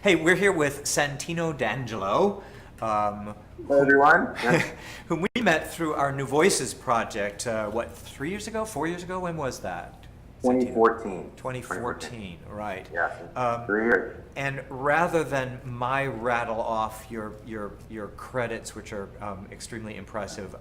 Hey, we're here with Santino DeAngelo, Hello, everyone. whom we met through our New Voices project, 3 years ago, 4 years ago? When was that? Santino? 2014. 2014, right. Yes, Um, 3 years. And rather than my rattle off your credits, which are extremely impressive,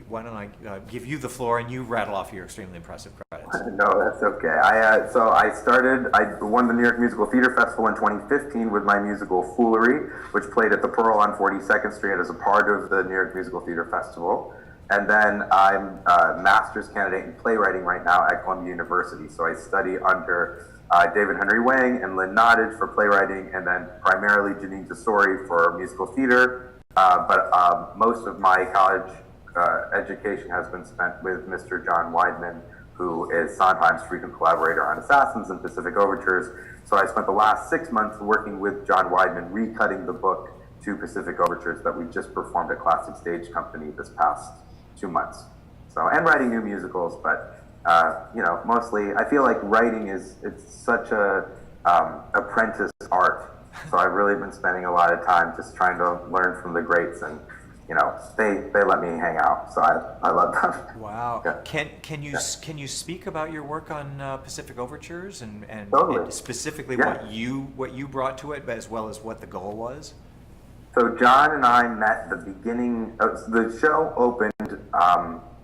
why don't I give you the floor and you rattle off your extremely impressive credits? No, that's okay. I won the New York Musical Theater Festival in 2015 with my musical Foolery, which played at the Pearl on 42nd Street as a part of the New York Musical Theater Festival. And then I'm a master's candidate in playwriting right now at Columbia University. So I study under David Henry Wang and Lynn Nottage for playwriting, and then primarily Janine Tesori for musical theater. But most of my college education has been spent with Mr. John Weidman, who is Sondheim's frequent collaborator on Assassins and Pacific Overtures. So I spent the last 6 months working with John Weidman, recutting the book to Pacific Overtures that we just performed at Classic Stage Company this past 2 months. So, and writing new musicals, but mostly I feel like writing it's such a apprentice art. So I've really been spending a lot of time just trying to learn from the greats, and they let me hang out, so I love them. Wow. Yeah. Can you speak about your work on Pacific Overtures and Totally. specifically Yeah. what you brought to it, as well as what the goal was? So John and I met the beginning of the show opened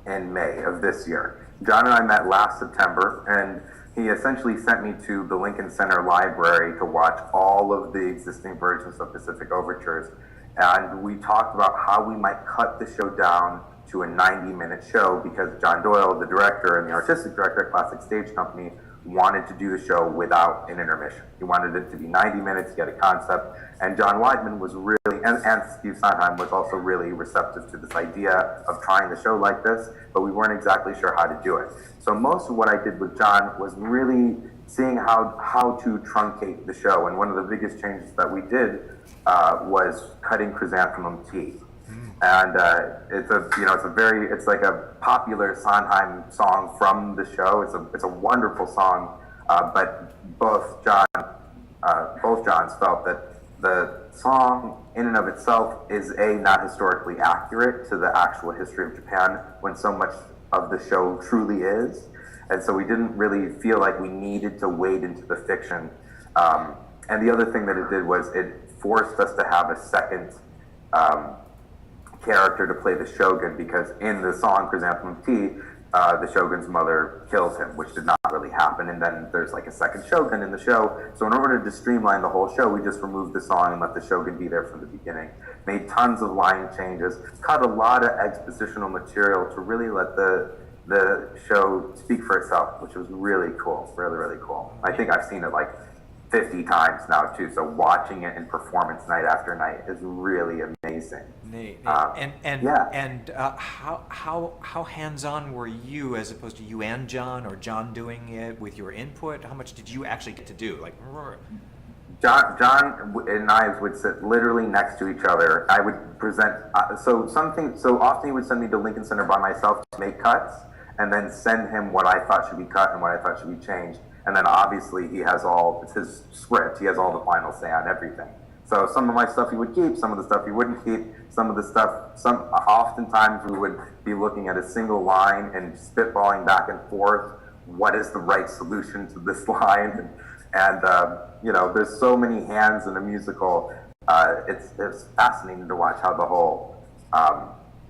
in May of this year. John and I met last September, and he essentially sent me to the Lincoln Center Library to watch all of the existing versions of Pacific Overtures. And we talked about how we might cut the show down to a 90-minute show, because John Doyle, the director and the artistic director at Classic Stage Company, wanted to do the show without an intermission. He wanted it to be 90 minutes, he had a concept, and John Weidman was really, and Steve Sondheim was also really receptive to this idea of trying the show like this, but we weren't exactly sure how to do it. So most of what I did with John was really seeing how to truncate the show, and one of the biggest changes that we did was cutting Chrysanthemum Tea. And it's like a popular Sondheim song from the show. It's a wonderful song, but both Johns felt that the song in and of itself is not historically accurate to the actual history of Japan, when so much of the show truly is. And so we didn't really feel like we needed to wade into the fiction. And the other thing that it did was it forced us to have a second character to play the shogun, because in the song Chrysanthemum Tea, the shogun's mother kills him, which did not really happen, and then there's like a second shogun in the show. So in order to streamline the whole show, we just removed the song and let the shogun be there from the beginning. Made tons of line changes, cut a lot of expositional material to really let the show speak for itself, which was really cool, really, really cool. I think I've seen it like 50 times now too, so watching it in performance night after night is really amazing. Neat. How hands-on were you, as opposed to you and John, or John doing it with your input? How much did you actually get to do? John and I would sit literally next to each other. I would present, so often he would send me to Lincoln Center by myself to make cuts, and then send him what I thought should be cut and what I thought should be changed. And then obviously it's his script, he has all the final say on everything. So some of my stuff he would keep, some of the stuff he wouldn't keep, oftentimes we would be looking at a single line and spitballing back and forth, what is the right solution to this line? And there's so many hands in a musical. It's fascinating to watch how the whole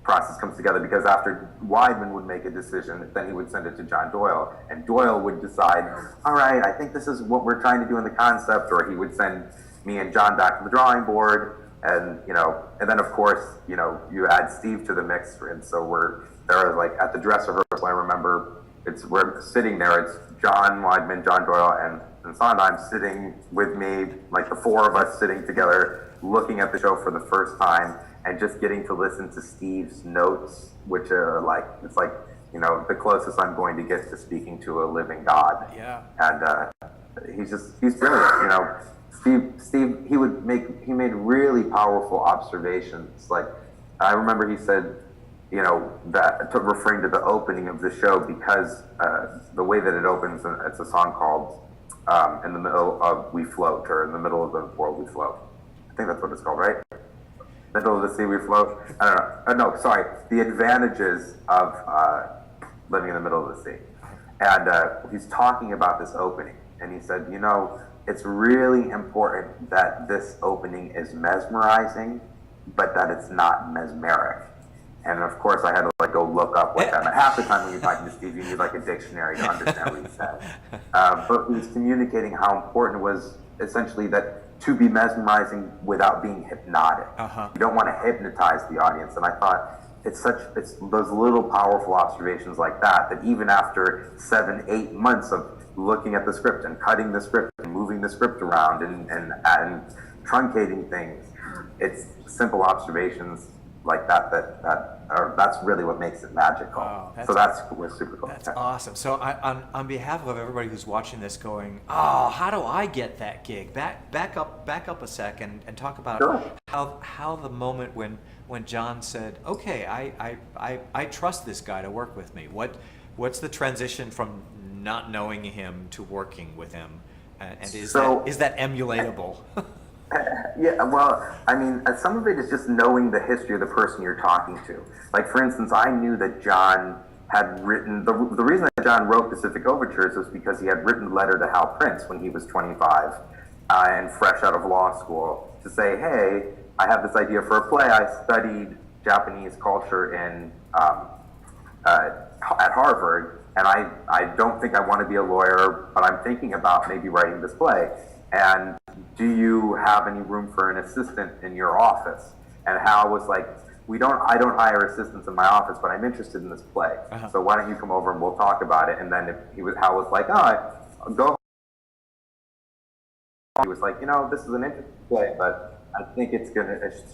process comes together, because after Weidman would make a decision, then he would send it to John Doyle, and Doyle would decide, all right, I think this is what we're trying to do in the concept, or he would send me and John back to the drawing board, and then of course, you add Steve to the mix, and so at the dress rehearsal, I remember we're sitting there, it's John Weidman, John Doyle, and Sondheim sitting with me, like the four of us sitting together, looking at the show for the first time, and just getting to listen to Steve's notes, which are the closest I'm going to get to speaking to a living God. Yeah. And he's brilliant. Steve, he made really powerful observations. Like, I remember he said, referring to the opening of the show, because the way that it opens, it's a song called in the middle of We Float, or in the middle of the world we float. I think that's what it's called, right? Middle of the sea we float. I don't know. No, sorry. The advantages of living in the middle of the sea. And he's talking about this opening, and he said, you know, it's really important that this opening is mesmerizing, but that it's not mesmeric. And of course, I had to like go look up what that meant. Half the time when you're talking to Steve, you need like a dictionary to understand what he said. But he was communicating how important it was essentially that to be mesmerizing without being hypnotic. You don't want to hypnotize the audience. And I thought it's those little powerful observations like that even after 7-8 months of looking at the script and cutting the script and moving the script around and truncating things, it's simple observations like that's really what makes it magical. Wow, so that's was super cool. That's awesome. So on behalf of everybody who's watching this going, oh, how do I get that gig? Back up a second and talk about Sure. how the moment when John said, okay, I trust this guy to work with me. What's the transition from not knowing him to working with him? And is that emulatable? Yeah, well, I mean, some of it is just knowing the history of the person you're talking to. Like, for instance, I knew that John had written, the reason that John wrote Pacific Overtures was because he had written a letter to Hal Prince when he was 25 and fresh out of law school to say, hey, I have this idea for a play. I studied Japanese culture at Harvard, and I don't think I want to be a lawyer, but I'm thinking about maybe writing this play. And do you have any room for an assistant in your office? And Hal was like, I don't hire assistants in my office, but I'm interested in this play. So why don't you come over and we'll talk about it? And then Hal was like, oh, go. He was like, you know, this is an interesting play, but I think it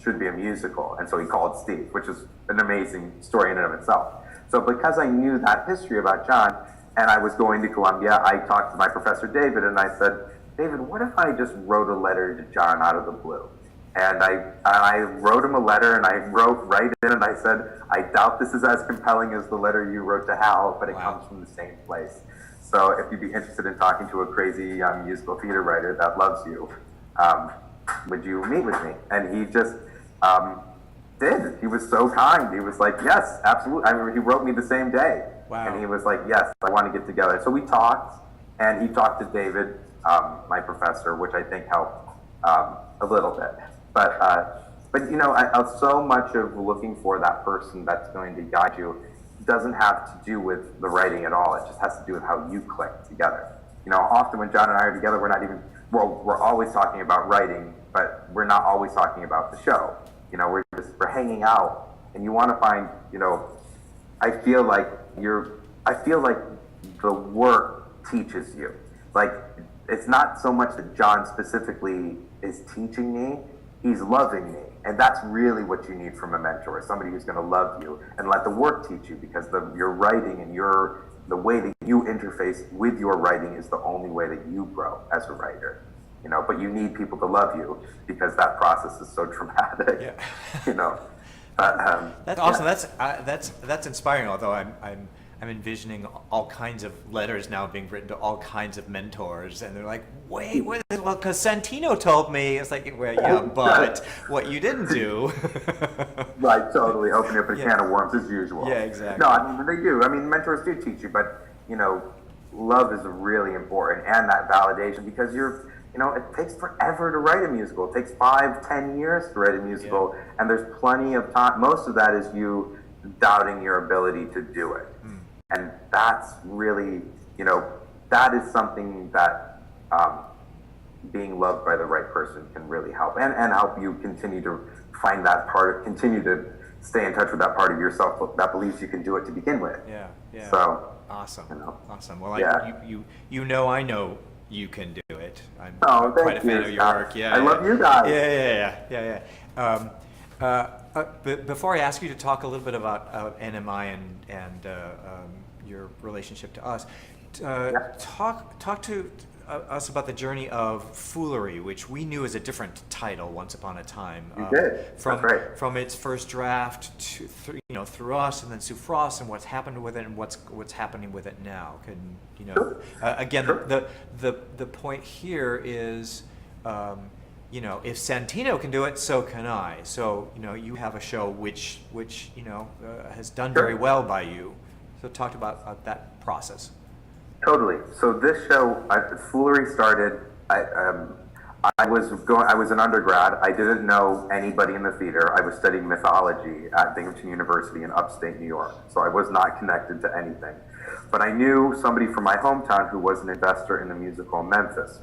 should be a musical. And so he called Steve, which is an amazing story in and of itself. So because I knew that history about John, and I was going to Columbia, I talked to my professor David, and I said, David, what if I just wrote a letter to John out of the blue? And I wrote him a letter, and I wrote right in, and I said, I doubt this is as compelling as the letter you wrote to Hal, but it comes from the same place. So if you'd be interested in talking to a crazy musical theater writer that loves you, would you meet with me? And he just did. He was so kind. He was like, yes, absolutely. I remember he wrote me the same day. Wow. And he was like, yes, I want to get together. So we talked, and he talked to David, my professor, which I think helped a little bit. But you know, so much of looking for that person that's going to guide you doesn't have to do with the writing at all. It just has to do with how you click together. You know, often when John and I are together, we're always talking about writing, but we're not always talking about the show. You know, we're hanging out, and you want to find, you know, I feel like the work teaches you. Like, it's not so much that John specifically is teaching me, he's loving me. And that's really what you need from a mentor, somebody who's going to love you and let the work teach you, because your writing and the way that you interface with your writing is the only way that you grow as a writer. You know, but you need people to love you, because that process is so traumatic. Yeah. You know. That's awesome. Yeah. That's inspiring. Although I'm envisioning all kinds of letters now being written to all kinds of mentors, and they're like, wait, well, because Santino told me. It's like, well, yeah, but what you didn't do. Right, totally. Opening up a can of worms as usual. Yeah, exactly. No, I mean, they do. I mean, mentors do teach you, but, you know, love is really important, and that validation, because you know, it takes forever to write a musical. It takes 5-10 years to write a musical, and there's plenty of time. Most of that is you doubting your ability to do it. And that's really, you know, that is something that being loved by the right person can really help, and help you continue to find that continue to stay in touch with that part of yourself that believes you can do it to begin with. Yeah, yeah. So awesome, you know, awesome. Well, yeah. I know you can do it. I'm thank quite a fan you, of your Scott. work. Yeah, I love you guys. Yeah. But before I ask you to talk a little bit about NMI and your relationship to us, talk to us about the journey of Foolery, which we knew as a different title once upon a time. You did. That's right. From its first draft to through us and then Sue Frost and what's happened with it and what's happening with it now. Again, the point here is, if Santino can do it, so can I. So, you have a show which has done very well by you. So talk about that process. Totally. So this show, Foolery started. I was an undergrad. I didn't know anybody in the theater. I was studying mythology at Binghamton University in upstate New York. So I was not connected to anything. But I knew somebody from my hometown who was an investor in the musical Memphis.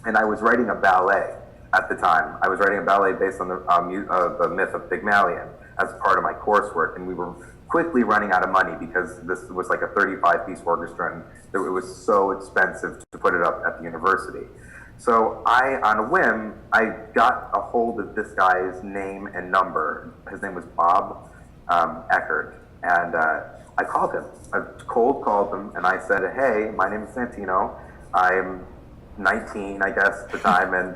And I was writing a ballet at the time. I was writing a ballet based on the myth of Pygmalion as part of my coursework. And we were quickly running out of money because this was like a 35-piece orchestra and it was so expensive to put it up at the university. So on a whim, I got a hold of this guy's name and number. His name was Bob Eckert. And I called him. I cold called him and I said, hey, my name is Santino. I'm 19, I guess, at the time, and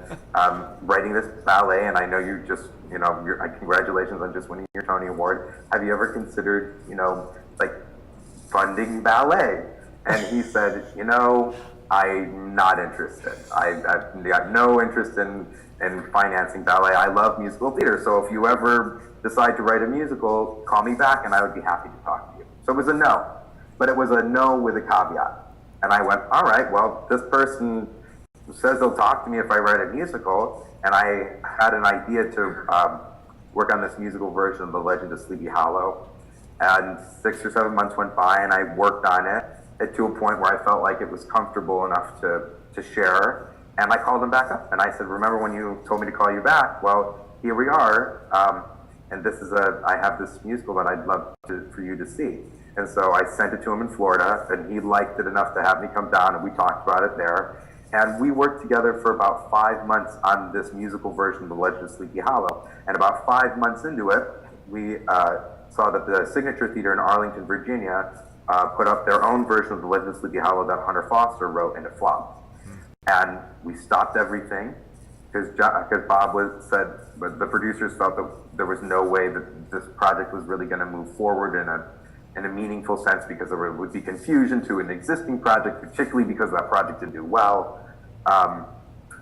writing this ballet, and I know you just, congratulations on just winning your Tony Award. Have you ever considered, funding ballet? And he said, I'm not interested. I've got no interest in financing ballet. I love musical theater, so if you ever decide to write a musical, call me back, and I would be happy to talk to you. So it was a no, but it was a no with a caveat. And I went, all right, well, this person says they'll talk to me if I write a musical, and I had an idea to work on this musical version of The Legend of Sleepy Hollow. And 6 or 7 months went by, and I worked on it to a point where I felt like it was comfortable enough to share. And I called him back up, and I said, remember when you told me to call you back? Well, here we are, and I have this musical that I'd love for you to see. And so I sent it to him in Florida, and he liked it enough to have me come down, and we talked about it there. And we worked together for about 5 months on this musical version of The Legend of Sleepy Hollow. And about 5 months into it, we saw that the Signature Theater in Arlington, Virginia, put up their own version of The Legend of Sleepy Hollow that Hunter Foster wrote, and it flopped. And we stopped everything because Bob said, but the producers felt that there was no way that this project was really going to move forward in a meaningful sense, because there would be confusion to an existing project, particularly because that project didn't do well.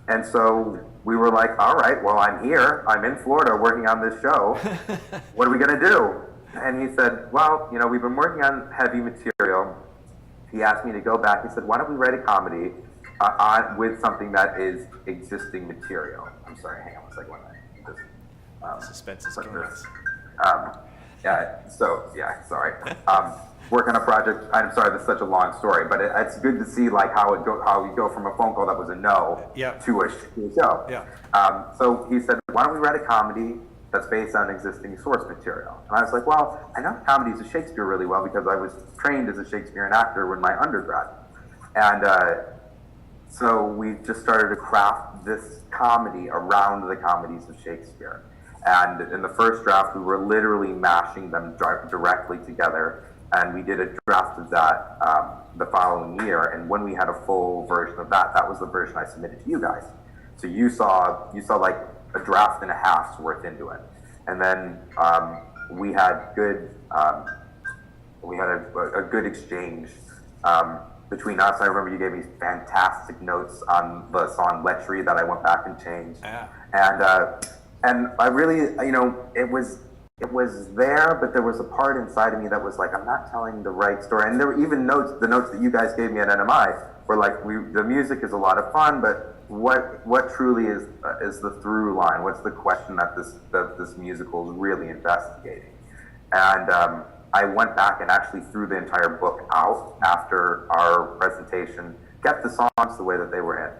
And so we were like, all right, well, I'm here. I'm in Florida working on this show. What are we going to do? And he said, well, we've been working on heavy material. He asked me to go back. He said, why don't we write a comedy with something that is existing material? I'm sorry, hang on one second. Suspense is killing us. Sorry. Work on a project. I'm sorry, that's such a long story, but it's good to see how you go from a phone call that was a no to a show. Yeah. So he said, why don't we write a comedy that's based on existing source material? And I was like, well, I know comedies of Shakespeare really well because I was trained as a Shakespearean actor in my undergrad. And so we just started to craft this comedy around the comedies of Shakespeare. And in the first draft, we were literally mashing them directly together. And we did a draft of that the following year. And when we had a full version of that, that was the version I submitted to you guys. So you saw like a draft and a half's worth into it. And then we had good, a good exchange between us. I remember you gave me fantastic notes on the song Lechery that I went back and changed. Yeah. And I really, it was there, but there was a part inside of me that was like, I'm not telling the right story. And there were even the notes that you guys gave me at NMI were like, the music is a lot of fun, but what truly is the through line? What's the question that this musical is really investigating? And I went back and actually threw the entire book out after our presentation, kept the songs the way that they were in,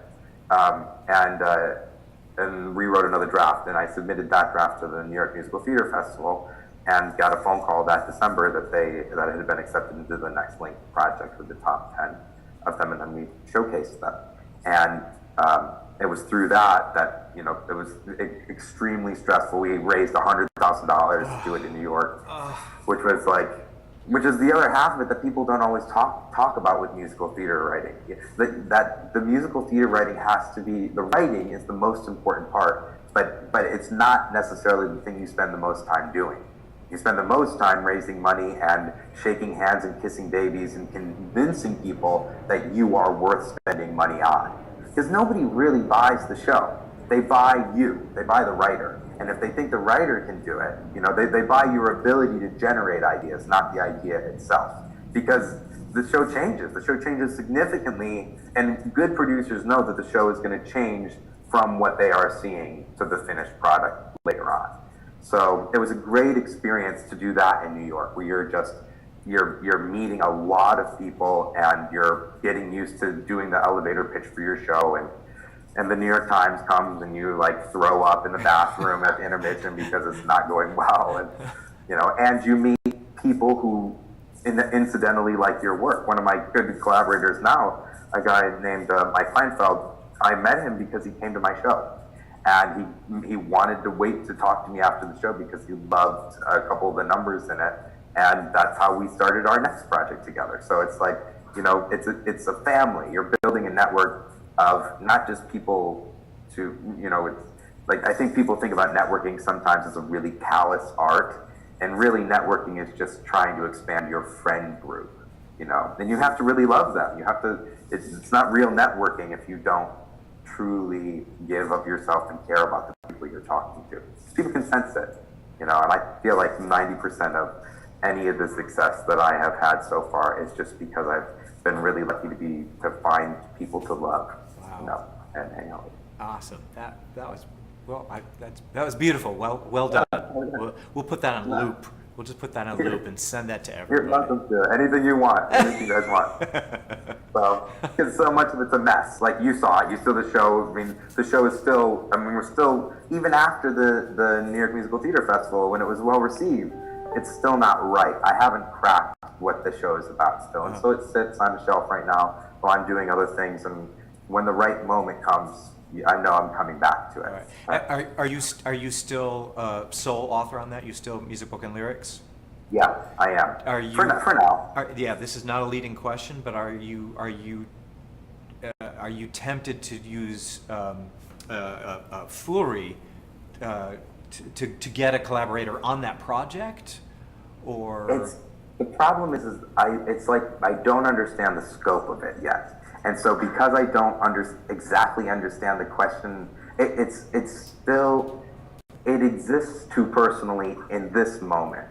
and rewrote another draft. And I submitted that draft to the New York Musical Theater Festival and got a phone call that December that it had been accepted into the Next Link project with the top 10 of them, and then we showcased them. And it was through that it was extremely stressful. We raised $100,000 to do it in New York, which is the other half of it that people don't always talk about with musical theater writing. That the musical theater writing has to be, the writing is the most important part, but it's not necessarily the thing you spend the most time doing. You spend the most time raising money and shaking hands and kissing babies and convincing people that you are worth spending money on. Because nobody really buys the show. They buy you. They buy the writer. And if they think the writer can do it, they buy your ability to generate ideas, not the idea itself. Because the show changes. The show changes significantly, and good producers know that the show is going to change from what they are seeing to the finished product later on. So it was a great experience to do that in New York, where you're meeting a lot of people and you're getting used to doing the elevator pitch for your show, and the New York Times comes and you like throw up in the bathroom at intermission because it's not going well, and you meet people who incidentally like your work. One of my good collaborators now, a guy named Mike Kleinfeld, I met him because he came to my show. And he wanted to wait to talk to me after the show because he loved a couple of the numbers in it. And that's how we started our next project together. So it's like, it's a family. You're building a network of not just people to, it's like, I think people think about networking sometimes as a really callous art. And really networking is just trying to expand your friend group, and you have to really love them. You have to, it's not real networking if you don't truly give of yourself and care about the people you're talking to. People can sense it, and I feel like 90% of any of the success that I have had so far is just because I've been really lucky to find people to love, Wow. And hang out with. Awesome. That was that was beautiful. Well done. We'll put that on loop. We'll just put that on loop and send that to You're everybody. welcome to anything you want, anything you guys want. So, because so much of it's a mess. Like you saw it, you saw the show. I mean, the show is still. I mean, we're still even after the New York Musical Theater Festival when it was well received. It's still not right. I haven't cracked what the show is about still, and so it sits on the shelf right now while I'm doing other things. And when the right moment comes, I know I'm coming back to it. All right. Are you still sole author on that? You still music, book, and lyrics? Yeah, I am. Are you for now? Yeah, this is not a leading question, but are you tempted to use foolery to get a collaborator on that project, or? The problem is it's like I don't understand the scope of it yet. And so because I don't exactly understand the question, it exists too personally in this moment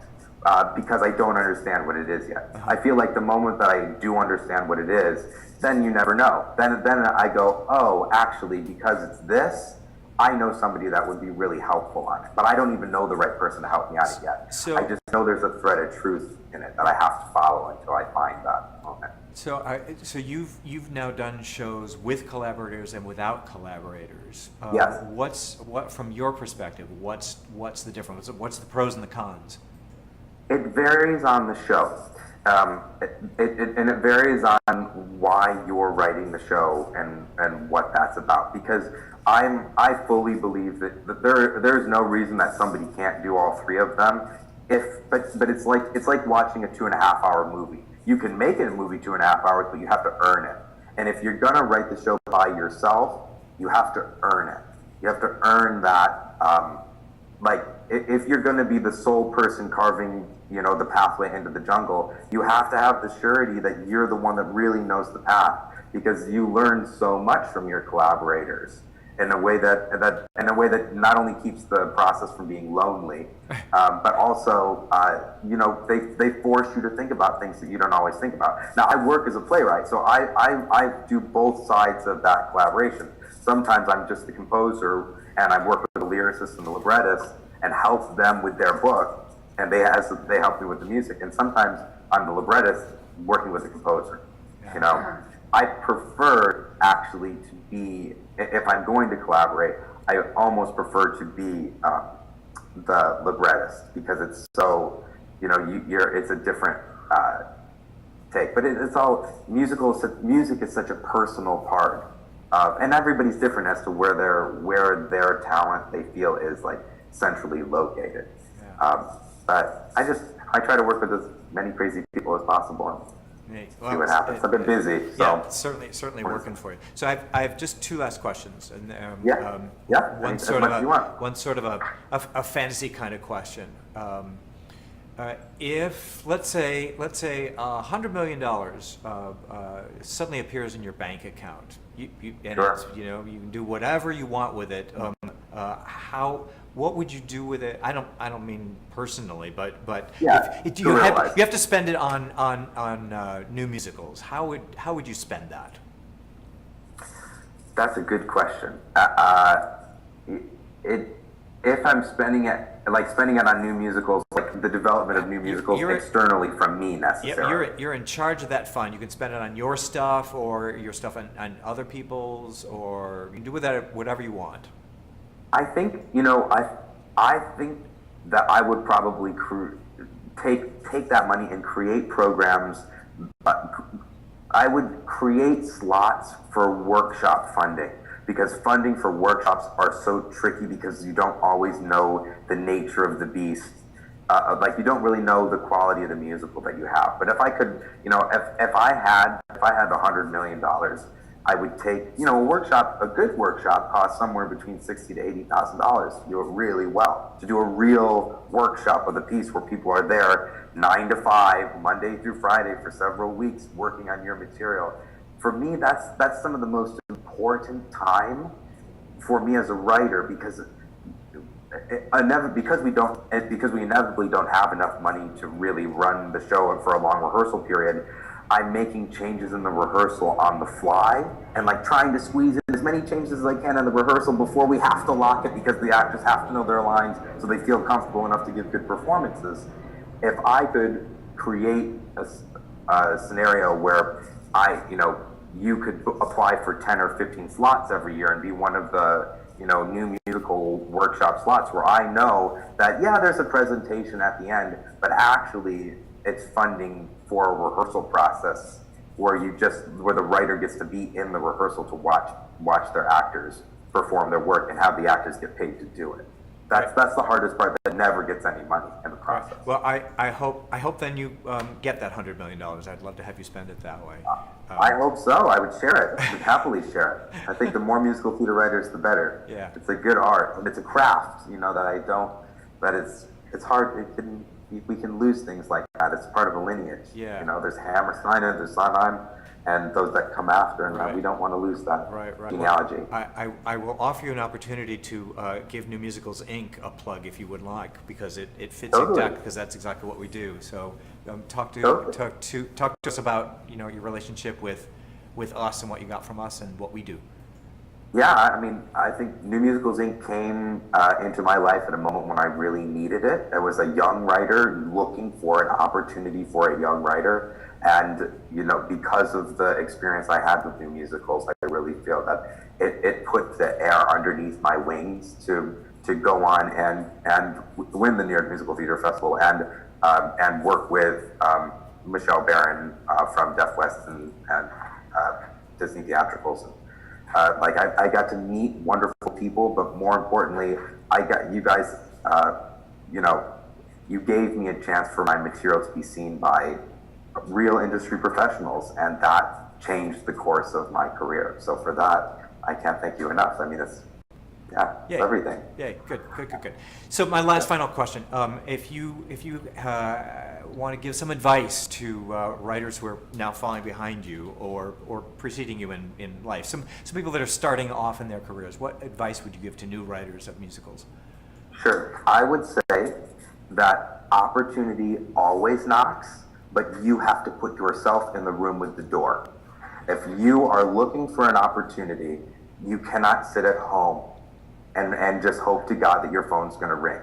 because I don't understand what it is yet. I feel like the moment that I do understand what it is, then you never know. Then I go, oh, actually, because it's this, I know somebody that would be really helpful on it. But I don't even know the right person to help me on it yet. So, I just know there's a thread of truth in it that I have to follow until I find that moment. So you've now done shows with collaborators and without collaborators. Yes. What from your perspective? What's the difference? What's the pros and the cons? It varies on the show, and it varies on why you're writing the show and what that's about. Because I fully believe that there's no reason that somebody can't do all three of them. But it's like watching a 2.5 hour movie. You can make it a movie 2.5 hours, but you have to earn it. And if you're gonna write the show by yourself, you have to earn it. You have to earn that. If you're gonna be the sole person carving, the pathway into the jungle, you have to have the surety that you're the one that really knows the path, because you learn so much from your collaborators in a way that not only keeps the process from being lonely, but also, they force you to think about things that you don't always think about. Now, I work as a playwright, so I do both sides of that collaboration. Sometimes I'm just the composer, and I work with the lyricist and the librettist and help them with their book, and they help me with the music. And sometimes I'm the librettist working with the composer. I prefer actually to be, if I'm going to collaborate, I almost prefer to be the librettist, because it's so, it's a different take. But it's all music is such a personal part of, and everybody's different as to where their talent they feel is like centrally located. But I try to work with as many crazy people as possible. See what happens. I've been busy, so yeah, certainly working for you. So I have just two last questions, and one sort of a fantasy kind of question. If let's say $100 million suddenly appears in your bank account, and Sure. it's, you can do whatever you want with it. What would you do with it? I don't mean personally, but Yeah, if to you realize. have to spend it on new musicals. How would you spend that? That's a good question. If I'm spending it on new musicals, like the development of new musicals you're- externally from me Yeah, necessarily. you're in charge of that fund. You can spend it on your stuff or your stuff on other people's, or you can do with that whatever you want. I think I think that I would probably take that money and create programs. I would create slots for workshop funding, because funding for workshops are so tricky because you don't always know the nature of the beast. Like you don't really know the quality of the musical that you have. But if I could, if I had $100 million, I would take, a good workshop costs somewhere between $60,000 to $80,000 to do it really well. To do a real workshop of the piece where people are there 9 to 5, Monday through Friday for several weeks working on your material. For me, that's some of the most important time for me as a writer, because we inevitably don't have enough money to really run the show for a long rehearsal period. I'm making changes in the rehearsal on the fly and like trying to squeeze in as many changes as I can in the rehearsal before we have to lock it, because the actors have to know their lines so they feel comfortable enough to give good performances. If I could create a scenario where you could apply for 10 or 15 slots every year and be one of the new musical workshop slots where I know that, yeah, there's a presentation at the end, but actually it's funding for a rehearsal process where the writer gets to be in the rehearsal to watch their actors perform their work and have the actors get paid to do it. That's the hardest part, that never gets any money in the process. Well, I hope then you get that $100 million. I'd love to have you spend it that way. I hope so. I would share it. I would happily share it. I think the more musical theater writers, the better. Yeah. It's a good art, and it's a craft. That it's hard. We can lose things like that. It's part of a lineage. Yeah. There's Hammerstein and there's Sondheim, and those that come after, and Right. we don't want to lose that Right. genealogy. Well, I will offer you an opportunity to give New Musicals Inc. a plug if you would like, because it fits Totally. exactly, because that's exactly what we do. So talk Totally. to us about your relationship with us and what you got from us and what we do. Yeah, I mean, I think New Musicals Inc. came into my life at a moment when I really needed it. I was a young writer looking for an opportunity for a young writer. And, because of the experience I had with new musicals, I really feel that it put the air underneath my wings to go on and win the New York Musical Theater Festival and work with Michelle Barron from Deaf West and Disney Theatricals. I got to meet wonderful people, but more importantly, I got you guys. You gave me a chance for my material to be seen by real industry professionals, and that changed the course of my career. So for that, I can't thank you enough. I mean, it's everything. Yeah, good. So my last final question: if you want to give some advice to writers who are now falling behind you or preceding you in life, some people that are starting off in their careers, what advice would you give to new writers of musicals? Sure. I would say that opportunity always knocks, but you have to put yourself in the room with the door. If you are looking for an opportunity, you cannot sit at home and just hope to God that your phone's going to ring.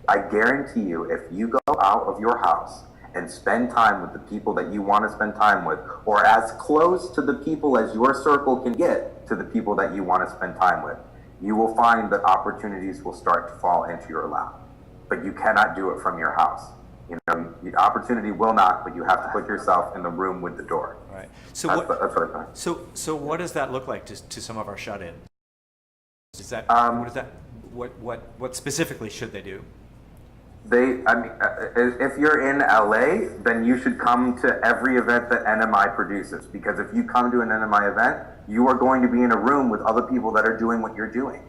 I guarantee you, if you go out of your house and spend time with the people that you want to spend time with, or as close to the people as your circle can get to the people that you want to spend time with, you will find that opportunities will start to fall into your lap. But you cannot do it from your house. The opportunity will knock, but you have to put yourself in the room with the door. Right. So that's what I think. So what does that look like to some of our shut-ins? Is that what specifically should they do? If you're in LA, then you should come to every event that NMI produces, because if you come to an NMI event, you are going to be in a room with other people that are doing what you're doing.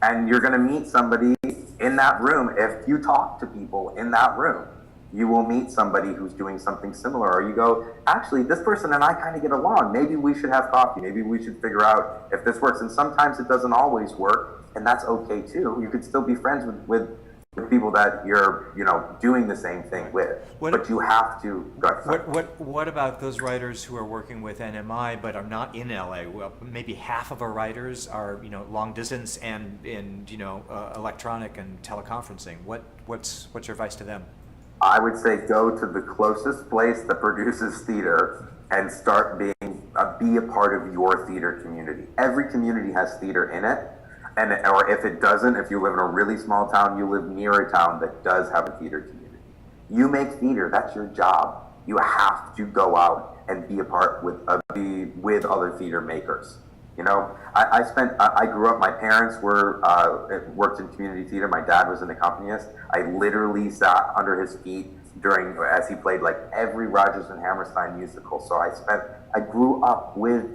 And you're going to meet somebody in that room if you talk to people in that room. you will meet somebody who's doing something similar, or you go, actually, this person and I kind of get along. Maybe we should have coffee. Maybe we should figure out if this works. And sometimes it doesn't always work, and that's okay too. You could still be friends with people that you're, doing the same thing with. But you have to. What about those writers who are working with NMI but are not in LA? Well, maybe half of our writers are, long distance and in, electronic and teleconferencing. What's your advice to them? I would say go to the closest place that produces theater and start be a part of your theater community. Every community has theater in it, or if it doesn't, if you live in a really small town, you live near a town that does have a theater community. You make theater; that's your job. You have to go out and be a part with other theater makers. I grew up, my parents worked in community theater. My dad was an accompanist. I literally sat under his feet as he played like every Rodgers and Hammerstein musical. So I grew up with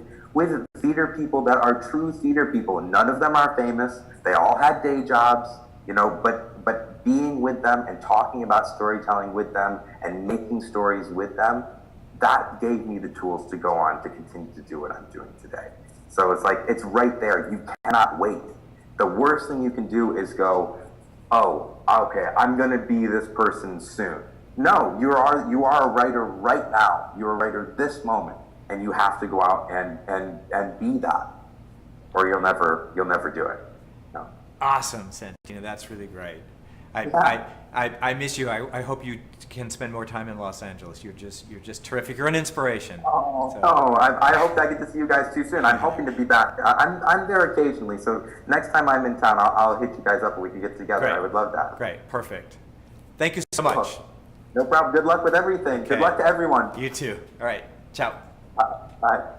theater people that are true theater people. None of them are famous. They all had day jobs, but being with them and talking about storytelling with them and making stories with them, that gave me the tools to go on to continue to do what I'm doing today. So it's like, it's right there. You cannot wait. The worst thing you can do is go, oh, okay, I'm going to be this person soon. No, you are a writer right now. You're a writer this moment, and you have to go out and be that, or you'll never do it. No. Awesome, Santino. That's really great. I miss you. I hope you can spend more time in Los Angeles. You're just terrific. You're an inspiration. I hope I get to see you guys too soon. I'm hoping to be back. I'm there occasionally, so next time I'm in town, I'll hit you guys up and we can get together. Great. I would love that. Great, perfect. Thank you so much. No problem. Good luck with everything. Okay. Good luck to everyone. You too. All right, ciao. Bye.